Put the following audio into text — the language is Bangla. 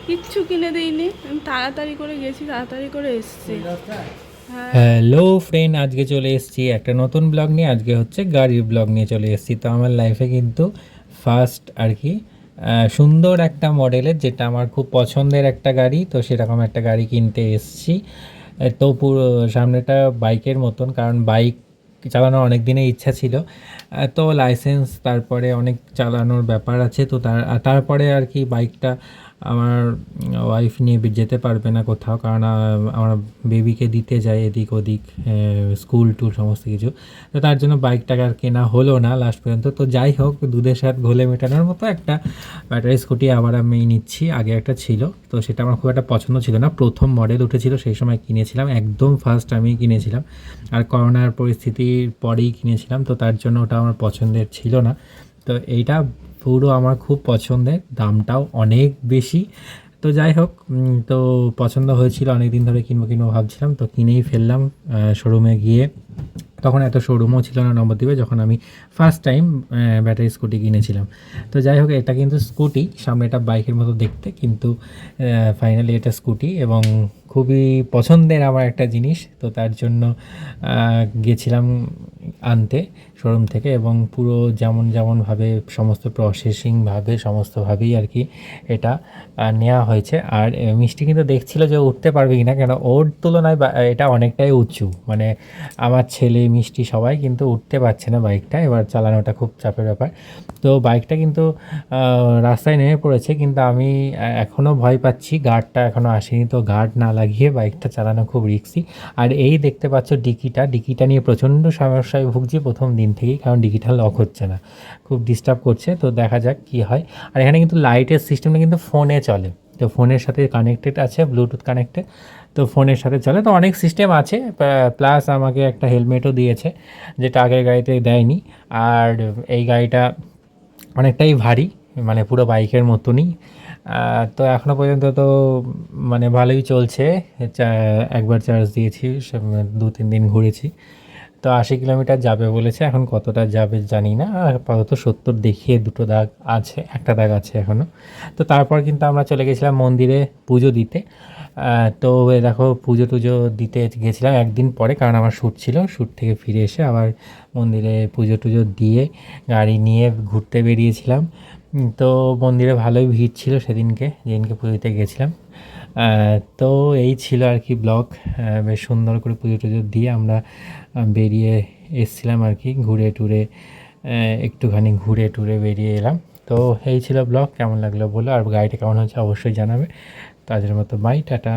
কিচ্ছু কিনে দিইনি, আমি তাড়াতাড়ি করে গেছি, তাড়াতাড়ি করে এসছি। হ্যালো ফ্রেন্ড, আজকে চলে এসেছি একটা নতুন ব্লগ নিয়ে। আজকে হচ্ছে গাড়ির ব্লগ নিয়ে চলে এসেছি। তো আমার লাইফে কিন্তু ফার্স্ট আর কি সুন্দর একটা মডেলের, যেটা আমার খুব পছন্দের একটা গাড়ি, তো সেরকম একটা গাড়ি কিনতে এসেছি। তো পুরো সামনেটা বাইকের মতন, কারণ বাইক চালানোর অনেক দিনের ইচ্ছা ছিল। তো লাইসেন্স, তারপরে অনেক চালানোর ব্যাপার আছে, তো তারপরে আর কি বাইকটা আমার ওয়াইফ নিয়ে যেতে পারবে না কোথাও, কারণ আমার বেবিকে দিতে যায় এদিক ওদিক, স্কুল টুল সমস্ত কিছু। তো তার জন্য বাইকটাকে আর কেনা হলো না লাস্ট পর্যন্ত। তো যাই হোক, দুধের সাথে ঘোলে মেটানোর মতো একটা ব্যাটারি স্কুটি আবার আমি নিচ্ছি। আগে একটা ছিল, তো সেটা আমার খুব একটা পছন্দ ছিল না। প্রথম মডেল উঠেছিল সেই সময় কিনেছিলাম, একদম ফার্স্ট আমি কিনেছিলাম, আর করোনার পরিস্থিতির পরেই কিনেছিলাম, তো তার জন্য ওটা আমার পছন্দের ছিল না। তো এইটা পুরো আমার খুব পছন্দের, দামটাও অনেক বেশি। তো যাই হোক, তো পছন্দ হয়েছিল, অনেক দিন ধরে কিনবো কিনবো ভাবছিলাম, তো কিনেই ফেললাম শোরুমে গিয়ে। তখন এত শোরুমও ছিল না নবদ্বীপে, যখন আমি ফার্স্ট টাইম ব্যাটারি স্কুটি কিনেছিলাম। তো যাই হোক, এটা কিন্তু স্কুটি, সামনে এটা বাইকের মতো দেখতে, কিন্তু ফাইনালি এটা স্কুটি, এবং খুবই পছন্দের আমার একটা জিনিস। তো তার জন্য গেছিলাম আনতে শোরুম থেকে, এবং পুরো যেমন যেমনভাবে সমস্ত প্রসেসিংভাবে সমস্তভাবেই আর কি এটা নেওয়া হয়েছে। আর মিষ্টি কিন্তু দেখছিল যে উঠতে পারবে কি না, কেন ওর তুলনায় এটা অনেকটাই উঁচু, মানে আমার ছেলে মিষ্টি সবাই কিন্তু উঠতে পারছে না বাইকটা, এবার চালানোটা খুব চাপের ব্যাপার। তো বাইকটা কিন্তু রাস্তায় নেমে পড়েছে, কিন্তু আমি এখনও ভয় পাচ্ছি, গার্ডটা এখনও আসেনি, তো গার্ড না লাগিয়ে বাইকটা চালানো খুব রিস্কি। আর এই দেখতে পাচ্ছ ডিকিটা নিয়ে প্রচণ্ড সমস্যায় ভুগছি প্রথম দিন থেকেই, কারণ ডিকিটা লক হচ্ছে না, খুব ডিস্টার্ব করছে। তো দেখা যাক কী হয়। আর এখানে কিন্তু লাইটের সিস্টেমটা কিন্তু ফোনে চলে, তো ফোনের সাথে কানেক্টেড আছে, ব্লুটুথ কানেক্টেড, তো ফোনের সাথে চলে। তো অনেক সিস্টেম আছে, প্লাস আমাকে একটা হেলমেটও দিয়েছে, যেটা আগের গাড়িতে দেয়নি। আর এই গাড়িটা অনেকটাই ভারী, মানে পুরো বাইকের মতনই। তো এখনও পর্যন্ত তো মানে ভালোই চলছে। একবার চার্জ দিয়েছি, 2-3 দিন ঘুরেছি। তো 80 কিলোমিটার যাবে বলেছে, এখন কতটা যাবে জানি না। আপাতত 70 দেখিয়ে দুটো দাগ আছে, একটা দাগ আছে এখনও। তো তারপর কিন্তু আমরা চলে গেছিলাম মন্দিরে পুজো দিতে। তো দেখো, পুজো টুজো দিতে গেছিলাম একদিন পরে, কারণ আমার শ্যুট ছিল। শ্যুট থেকে ফিরে এসে আবার মন্দিরে পুজো টুজো দিয়ে গাড়ি নিয়ে ঘুরতে বেরিয়েছিলাম। তো মন্দিরে ভালোই ভিড় ছিল সেদিনকে, যেদিনকে পুজো দিতে গেছিলাম। তো এই ছিল আর কি ব্লগ। বেশ সুন্দর করে পুজো টুজো দিয়ে আমরা বেরিয়ে এসছিলাম আর কি, ঘুরে টুরে একটুখানি ঘুরে টুরে বেরিয়ে এলাম। তো এই ছিল ব্লগ। কেমন লাগলো বলো, আর গাড়িটা কেমন হচ্ছে অবশ্যই জানাবে। তো আজকের মতো বাই, টাটা।